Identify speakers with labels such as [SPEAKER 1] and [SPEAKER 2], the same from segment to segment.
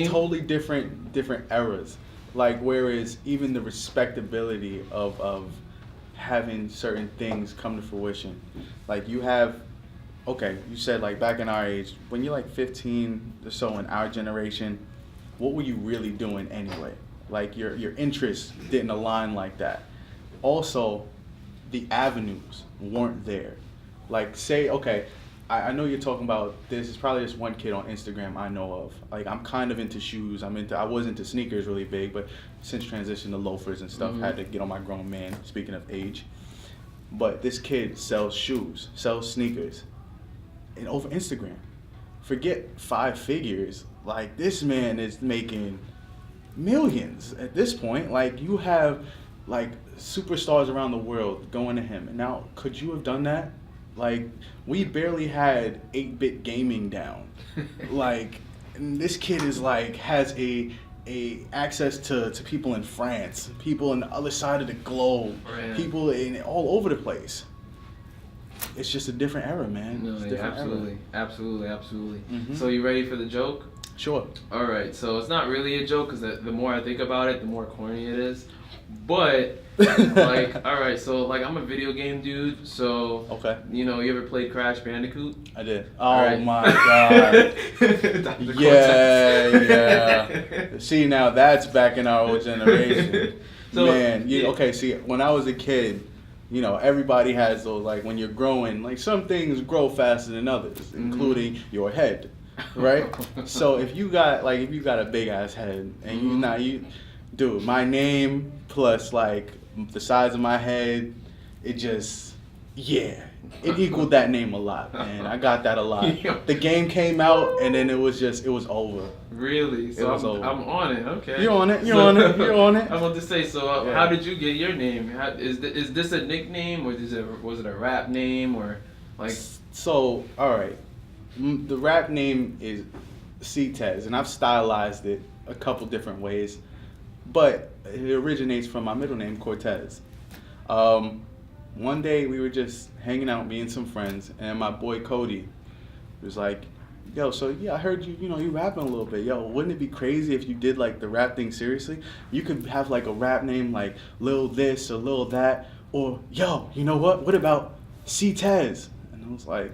[SPEAKER 1] totally different eras. Like whereas even the respectability of having certain things come to fruition, like you have, okay, you said like back in our age, when you're like 15 or so in our generation, what were you really doing anyway? Like your interests didn't align like that. Also, the avenues weren't there. Like say, okay, I know you're talking about this. It's probably just one kid on Instagram I know of. Like I'm kind of into shoes. I was into sneakers really big, but since transition to loafers and stuff, had to get on my grown man. Speaking of age, but this kid sells shoes, sells sneakers, and over Instagram. Forget 5 figures. Like this man is making millions at this point. Like you have like superstars around the world going to him. And now, could you have done that? Like we barely had 8-bit gaming down. Like and this kid is like has a access to people in France, people on the other side of the globe, people in all over the place. It's just a different era, man.
[SPEAKER 2] No, yeah, absolutely, era. Absolutely.
[SPEAKER 1] Mm-hmm.
[SPEAKER 2] So you ready for the joke?
[SPEAKER 1] Sure.
[SPEAKER 2] All right. So it's not really a joke because the more I think about it, the more corny it is. But like, all right. So like, I'm a video game dude. So
[SPEAKER 1] okay.
[SPEAKER 2] You ever played Crash Bandicoot?
[SPEAKER 1] I did. Oh right. My god. yeah. See, now that's back in our old generation. So, man, okay. See, when I was a kid. Everybody has those, like, when you're growing, like, some things grow faster than others, including your head, right? So if you got a big-ass head, and dude, my name plus, like, the size of my head, it just, it equaled that name a lot, man. I got that a lot. The game came out, and then it was over.
[SPEAKER 2] Really? So I'm on it. Okay.
[SPEAKER 1] You're on it. You're on it.
[SPEAKER 2] I want to say. So, how did you get your name? Is this a nickname, or was it a rap name, or like?
[SPEAKER 1] So, all right, the rap name is Ctez, and I've stylized it a couple different ways, but it originates from my middle name, Cortez. One day we were just hanging out, me and some friends, and my boy Cody was like, yo, so I heard you rapping a little bit. Yo, wouldn't it be crazy if you did like the rap thing seriously? You could have like a rap name like Lil this or Lil that, or yo, you know what? What about Ctez? And I was like,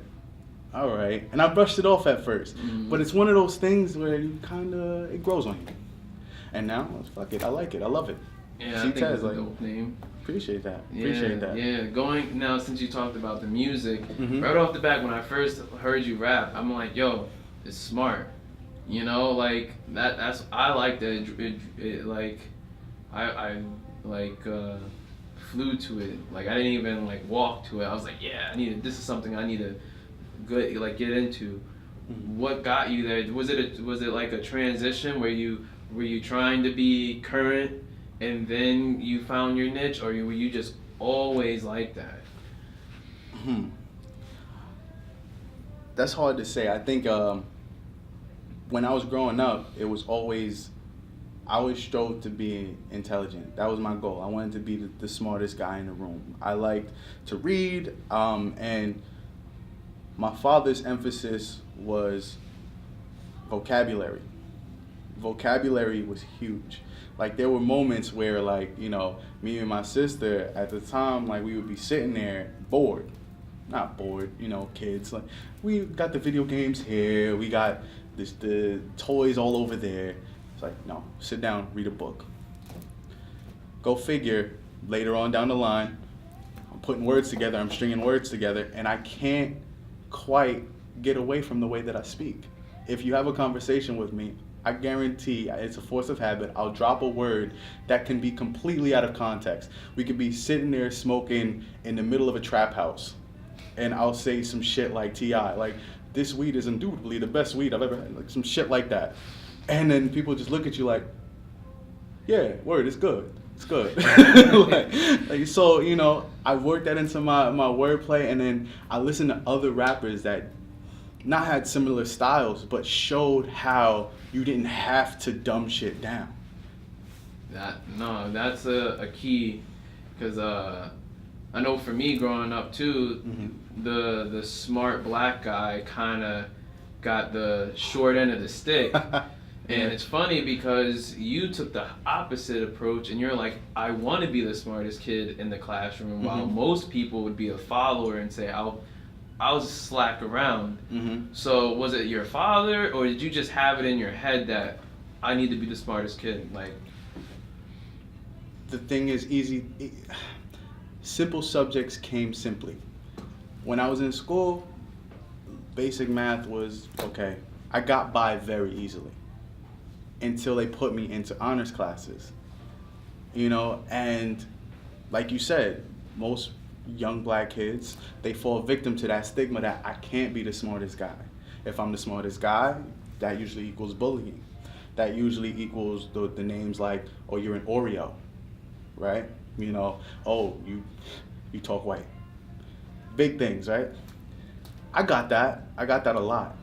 [SPEAKER 1] all right. And I brushed it off at first, but it's one of those things where you it grows on you. And now, fuck it, I like it, I love it.
[SPEAKER 2] Yeah, I think it's a dope name.
[SPEAKER 1] Appreciate that.
[SPEAKER 2] Yeah, going now since you talked about the music, right off the bat when I first heard you rap, I'm like, yo, it's smart. Like that's I like that it like I flew to it. Like I didn't even like walk to it. I was like, yeah, this is something I need to get into. What got you there? Was it like a transition where you were trying to be current and then you found your niche, or were you just always like that?
[SPEAKER 1] That's hard to say. I think when I was growing up, it was always, I always strove to be intelligent. That was my goal. I wanted to be the smartest guy in the room. I liked to read, and my father's emphasis was vocabulary. Vocabulary was huge. Like there were moments where me and my sister at the time, like we would be sitting there bored. Not bored, kids. Like we got the video games here, we got the toys all over there. It's like, no, sit down, read a book. Go figure, later on down the line, I'm putting words together, I'm stringing words together, and I can't quite get away from the way that I speak. If you have a conversation with me, I guarantee it's a force of habit. I'll drop a word that can be completely out of context. We could be sitting there smoking in the middle of a trap house, and I'll say some shit like T.I., like, this weed is indubitably the best weed I've ever had, like some shit like that. And then people just look at you like, yeah, word, it's good. It's good. So, I worked that into my wordplay, and then I listened to other rappers that not had similar styles, but showed how you didn't have to dumb shit down.
[SPEAKER 2] That's a key, because I know for me growing up too, the smart black guy kind of got the short end of the stick, And it's funny because you took the opposite approach and you're like, I want to be the smartest kid in the classroom, while most people would be a follower and say, I'll just slack around. So was it your father, or did you just have it in your head that I need to be the smartest kid? Like,
[SPEAKER 1] the thing is simple subjects came simply. When I was in school, basic math was okay. I got by very easily until they put me into honors classes, and like you said, most young black kids, they fall victim to that stigma that I can't be the smartest guy. If I'm the smartest guy, that usually equals bullying. That usually equals the names like, oh, you're an Oreo, right? Oh, you talk white. Big things, right? I got that a lot.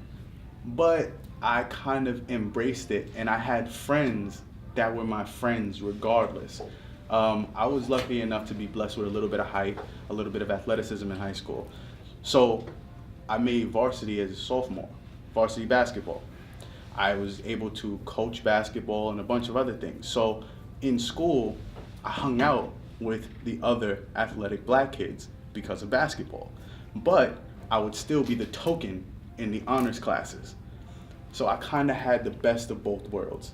[SPEAKER 1] But I kind of embraced it, and I had friends that were my friends regardless. I was lucky enough to be blessed with a little bit of height, a little bit of athleticism in high school. So I made varsity as a sophomore, varsity basketball. I was able to coach basketball and a bunch of other things. So in school, I hung out with the other athletic black kids because of basketball. But I would still be the token in the honors classes. So I kind of had the best of both worlds,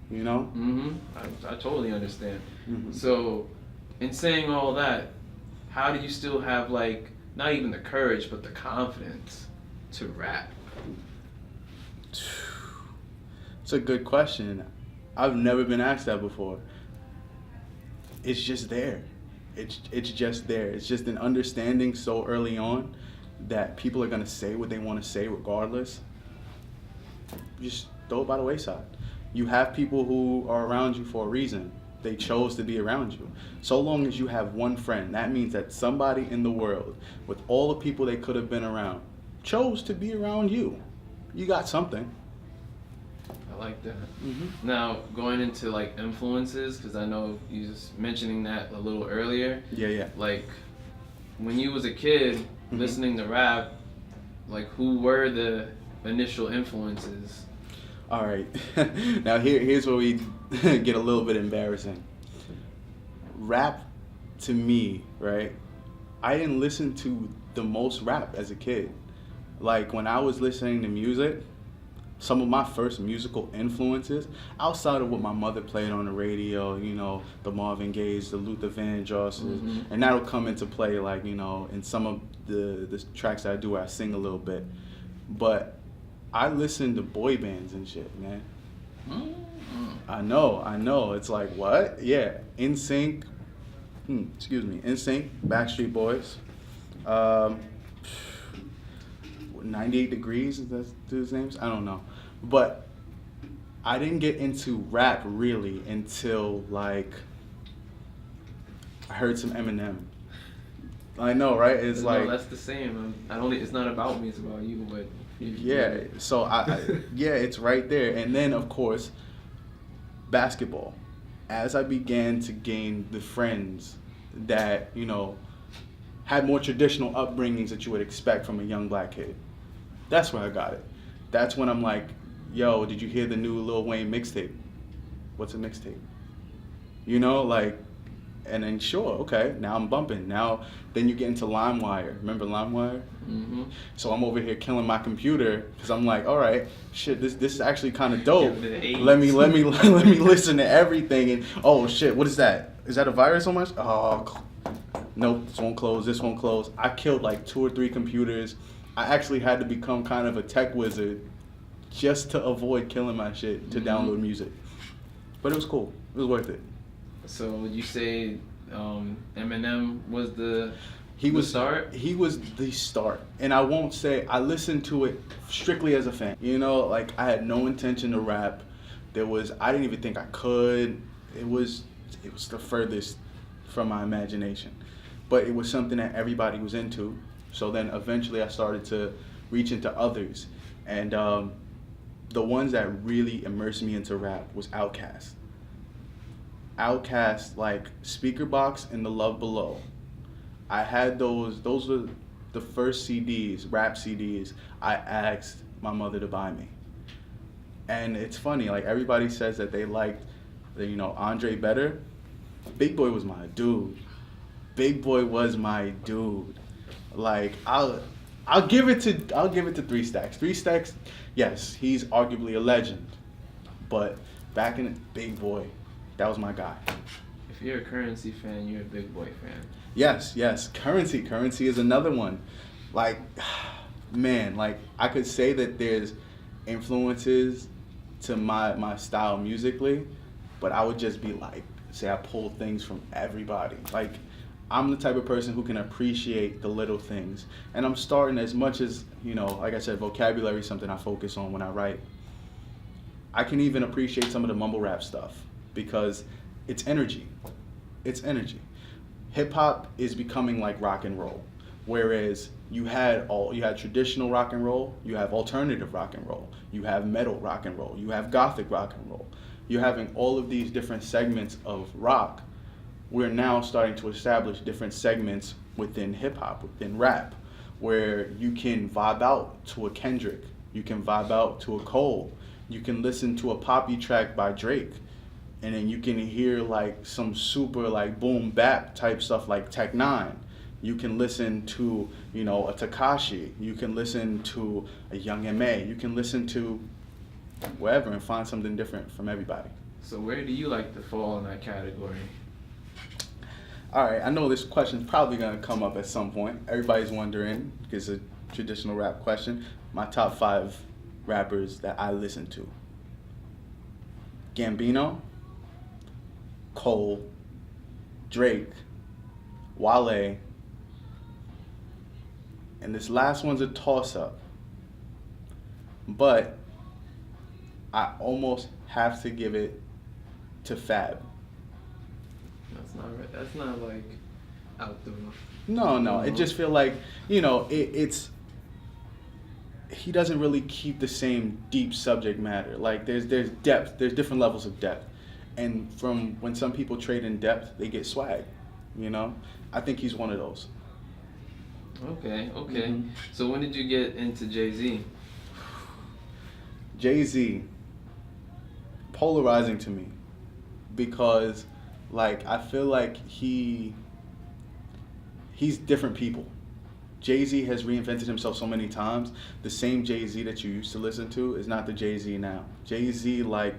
[SPEAKER 2] I totally understand. So, in saying all that, how do you still have, like, not even the courage, but the confidence to rap?
[SPEAKER 1] It's a good question. I've never been asked that before. It's just there. It's just there. It's just an understanding so early on that people are gonna say what they want to say regardless. Just throw it by the wayside. You have people who are around you for a reason. They chose to be around you. So long as you have one friend, that means that somebody in the world, with all the people they could have been around, chose to be around you. You got something.
[SPEAKER 2] I like that. Now, going into like influences, because I know you was mentioning that a little earlier.
[SPEAKER 1] Yeah.
[SPEAKER 2] Like, when you was a kid listening to rap, like, who were the initial influences?
[SPEAKER 1] All right. Now here's where we get a little bit embarrassing. Rap, to me, right? I didn't listen to the most rap as a kid. Like, when I was listening to music, some of my first musical influences, outside of what my mother played on the radio, the Marvin Gaye's, the Luther Vandrosses, and that'll come into play, like, in some of the tracks that I do where I sing a little bit. But I listen to boy bands and shit, man. I know. It's like, what? Yeah. NSYNC, NSYNC, Backstreet Boys, 98 Degrees, is that dude's names? I don't know. But I didn't get into rap really until, like, I heard some Eminem. I know, right? It's
[SPEAKER 2] No,
[SPEAKER 1] like,
[SPEAKER 2] that's the same. It's not about me, it's about you, but
[SPEAKER 1] yeah, so yeah, it's right there. And then, of course, basketball. As I began to gain the friends that, had more traditional upbringings that you would expect from a young black kid, that's where I got it. That's when I'm like, yo, did you hear the new Lil Wayne mixtape? What's a mixtape? And then sure, okay, now I'm bumping. Then you get into LimeWire. Remember LimeWire? So I'm over here killing my computer because I'm like, all right, shit, this is actually kind of dope. Let me listen to everything. And oh shit, what is that? Is that a virus on my? Oh, nope, this won't close. I killed like 2 or 3 computers. I actually had to become kind of a tech wizard just to avoid killing my shit to download music. But it was cool. It was worth it.
[SPEAKER 2] So would you say Eminem was the start?
[SPEAKER 1] He was the start. And I won't say I listened to it strictly as a fan. Like, I had no intention to rap. I didn't even think I could. It was the furthest from my imagination. But it was something that everybody was into. So then eventually I started to reach into others. And the ones that really immersed me into rap was Outkast. Like Speaker Box and The Love Below. I had those were the first CDs, rap CDs, I asked my mother to buy me. And it's funny, like everybody says that they liked, Andre better. Big Boy was my dude. Big Boy was my dude. Like I'll give it to Three Stacks. Three Stacks, yes, he's arguably a legend. But back in the Big Boy, that was my guy.
[SPEAKER 2] If you're a Currency fan, you're a Big Boy fan.
[SPEAKER 1] Yes, yes. Currency is another one. Like, man, like I could say that there's influences to my style musically, but I would just be like, say I pull things from everybody. Like, I'm the type of person who can appreciate the little things. And I'm starting, as much as, like I said, vocabulary is something I focus on when I write. I can even appreciate some of the mumble rap stuff because it's energy. It's energy. Hip hop is becoming like rock and roll, whereas you had traditional rock and roll, you have alternative rock and roll, you have metal rock and roll, you have gothic rock and roll. You're having all of these different segments of rock. We're now starting to establish different segments within hip hop, within rap, where you can vibe out to a Kendrick, you can vibe out to a Cole, you can listen to a poppy track by Drake, and then you can hear like some super like boom bap type stuff like Tech Nine. You can listen to, a Takashi. You can listen to a Young M.A. You can listen to wherever and find something different from everybody.
[SPEAKER 2] So where do you like to fall in that category?
[SPEAKER 1] All right, I know this question's probably gonna come up at some point. Everybody's wondering, because it's a traditional rap question. My top 5 rappers that I listen to: Gambino, Cole, Drake, Wale, and this last one's a toss-up. But I almost have to give it to Fab.
[SPEAKER 2] That's not right. That's not like out the.
[SPEAKER 1] No. It just feel like, it's he doesn't really keep the same deep subject matter. Like there's depth. There's different levels of depth. And from when some people trade in depth, they get swag. I think he's one of those.
[SPEAKER 2] Okay.
[SPEAKER 1] Mm-hmm.
[SPEAKER 2] So when did you get into Jay-Z?
[SPEAKER 1] Jay-Z, polarizing to me, because like I feel like he's different people. Jay-Z has reinvented himself so many times. The same Jay-Z that you used to listen to is not the Jay-Z now. Jay-Z, like,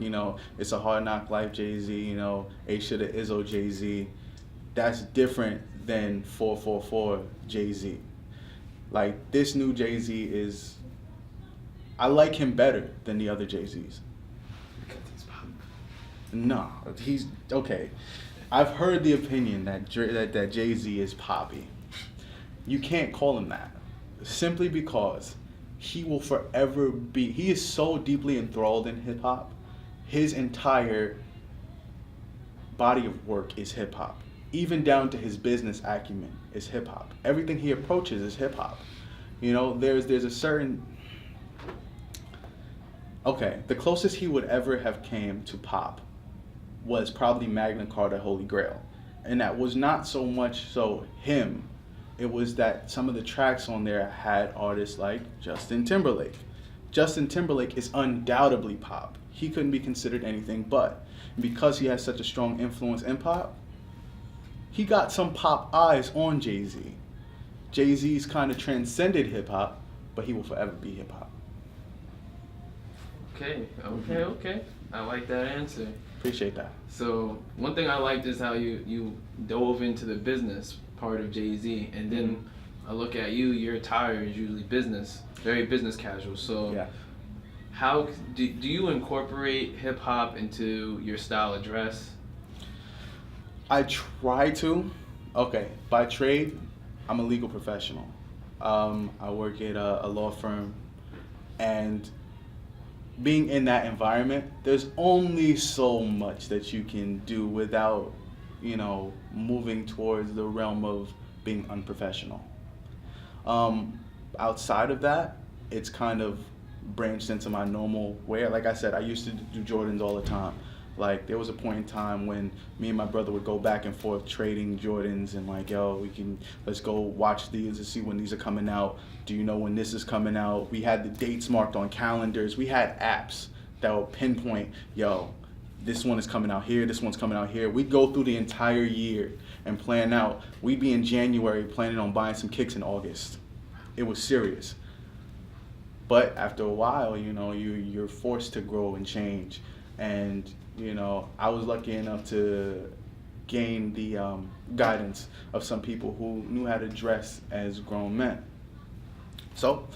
[SPEAKER 1] it's a hard knock life Jay-Z, A shoulda Izzo Jay-Z. That's different than 444 Jay-Z. Like, this new Jay-Z is, I like him better than the other Jay-Z's.
[SPEAKER 2] Because he's pop.
[SPEAKER 1] No, he's, okay. I've heard the opinion that Jay-Z is poppy. You can't call him that, simply because he will forever be, he is so deeply enthralled in hip hop. His entire body of work is hip hop, even down to his business acumen is hip hop. Everything he approaches is hip hop. There's a certain, okay, the closest he would ever have came to pop was probably Magna Carta Holy Grail. And that was not so much so him. It was that some of the tracks on there had artists like Justin Timberlake. Justin Timberlake is undoubtedly pop. He couldn't be considered anything but. Because he has such a strong influence in pop, he got some pop eyes on Jay-Z. Jay-Z's kind of transcended hip-hop, but he will forever be hip-hop.
[SPEAKER 2] Okay. I like that answer.
[SPEAKER 1] Appreciate that.
[SPEAKER 2] So one thing I liked is how you dove into the business part of Jay-Z, and then I look at you, your attire is usually business, very business casual. So
[SPEAKER 1] yeah.
[SPEAKER 2] How do you incorporate hip hop into your style of dress?
[SPEAKER 1] I try to. Okay, by trade, I'm a legal professional. I work at a law firm, and being in that environment, there's only so much that you can do without, moving towards the realm of being unprofessional. Outside of that, it's kind of branched into my normal wear. Like I said, I used to do Jordans all the time. Like, there was a point in time when me and my brother would go back and forth trading Jordans and like, let's go watch these and see when these are coming out. Do you know when this is coming out? We had the dates marked on calendars. We had apps that will pinpoint, yo, this one is coming out here, this one's coming out here. We'd go through the entire year and plan out. We'd be in January planning on buying some kicks in August. It was serious. But after a while, you're forced to grow and change. And, I was lucky enough to gain the guidance of some people who knew how to dress as grown men. So,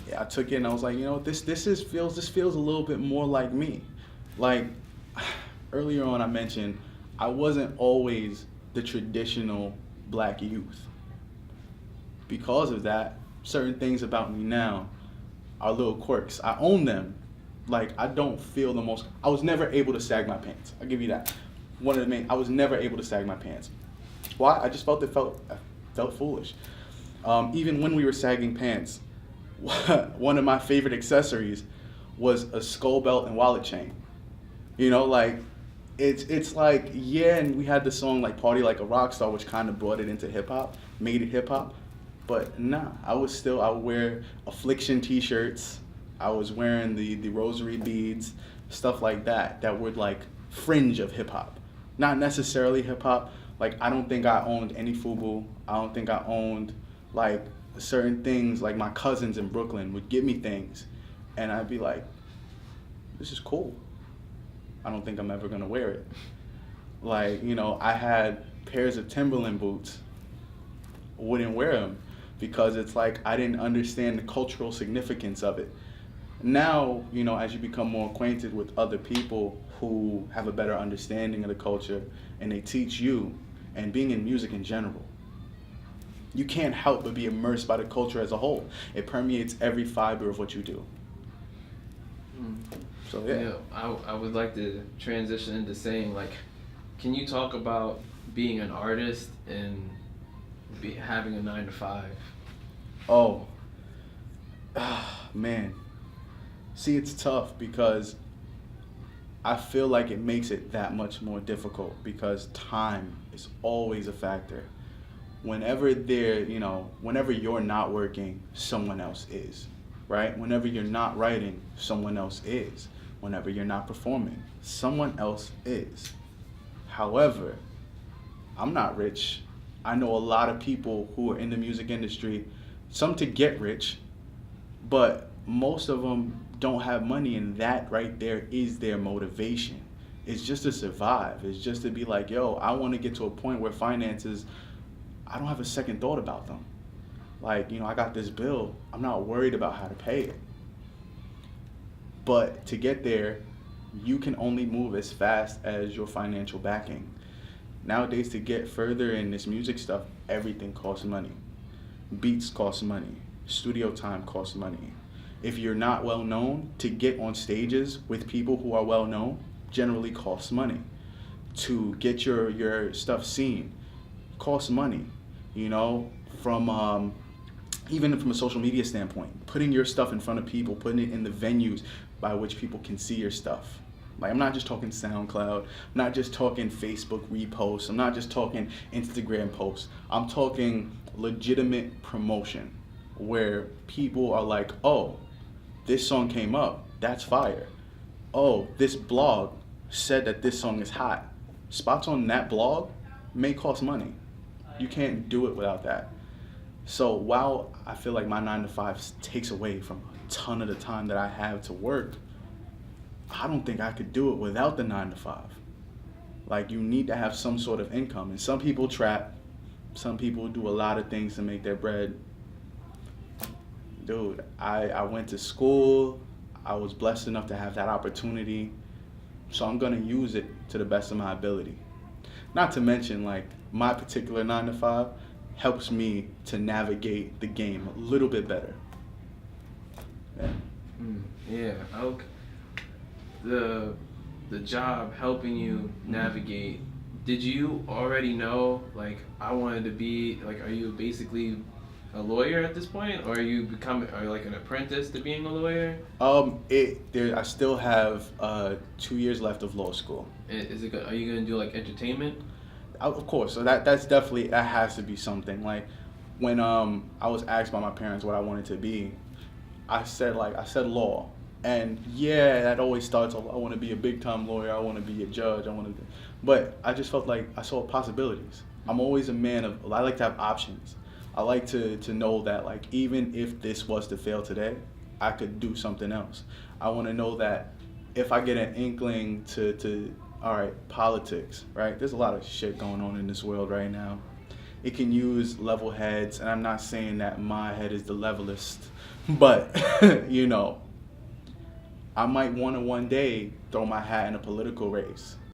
[SPEAKER 1] yeah, I took it and I was like, this feels a little bit more like me. Like earlier on, I mentioned I wasn't always the traditional black youth. Because of that, certain things about me now are little quirks. I own them. Like, I don't feel the most. I was never able to sag my pants. I'll give you that. I was never able to sag my pants. Why? I just I felt foolish. Even when we were sagging pants, one of my favorite accessories was a skull belt and wallet chain. Like, it's like, yeah, and we had the song like Party Like a Rock Star, which kind of brought it into hip hop, made it hip hop. But nah, I would wear Affliction t-shirts. I was wearing the rosary beads, stuff like that were like fringe of hip hop. Not necessarily hip hop. Like, I don't think I owned any FUBU. I don't think I owned like certain things. Like, my cousins in Brooklyn would give me things and I'd be like, this is cool. I don't think I'm ever gonna wear it. Like, I had pairs of Timberland boots, wouldn't wear them because it's like I didn't understand the cultural significance of it. Now, as you become more acquainted with other people who have a better understanding of the culture and they teach you, and being in music in general, you can't help but be immersed by the culture as a whole. It permeates every fiber of what you do. So yeah.
[SPEAKER 2] I would like to transition into saying, like, can you talk about being an artist and having a 9-to-5?
[SPEAKER 1] Oh, man. See, it's tough because I feel like it makes it that much more difficult because time is always a factor. Whenever whenever you're not working, someone else is, right? Whenever you're not writing, someone else is. Whenever you're not performing, someone else is. However, I'm not rich. I know a lot of people who are in the music industry, some to get rich, but most of them don't have money, and that right there is their motivation. It's just to survive. It's just to be like, yo, I want to get to a point where finances, I don't have a second thought about them. Like, I got this bill, I'm not worried about how to pay it. But to get there, you can only move as fast as your financial backing. Nowadays, to get further in this music stuff, everything costs money. Beats cost money. Studio time costs money. If you're not well known, to get on stages with people who are well known generally costs money. To get your stuff seen costs money. From even from a social media standpoint, putting your stuff in front of people, putting it in the venues by which people can see your stuff. Like, I'm not just talking SoundCloud, I'm not just talking Facebook reposts, I'm not just talking Instagram posts. I'm talking legitimate promotion where people are like, oh, this song came up, that's fire. Oh, this blog said that this song is hot. Spots on that blog may cost money. You can't do it without that. So while I feel like my 9-to-5 takes away from a ton of the time that I have to work, I don't think I could do it without the 9-to-5. Like, you need to have some sort of income. And some people trap. Some people do a lot of things to make their bread. Dude, I went to school. I was blessed enough to have that opportunity. So I'm going to use it to the best of my ability. Not to mention, like, my particular 9-to-5 helps me to navigate the game a little bit better.
[SPEAKER 2] Yeah. Okay. The job helping you navigate, did you already know, like, I wanted to be, like, are you basically a lawyer at this point, or are you like an apprentice to being a lawyer?
[SPEAKER 1] I still have 2 years left of law school.
[SPEAKER 2] Are you gonna do like entertainment?
[SPEAKER 1] Of course. So that has to be something. Like, when I was asked by my parents what I wanted to be, I said law. And yeah, that always starts off, I want to be a big time lawyer, I want to be a judge, but I just felt like I saw possibilities. I'm always a man of, I like to have options. I like to know that, like, even if this was to fail today, I could do something else. I want to know that if I get an inkling to all right, politics, right? There's a lot of shit going on in this world right now. It can use level heads, and I'm not saying that my head is the levelest, but you know, I might want to one day throw my hat in a political race.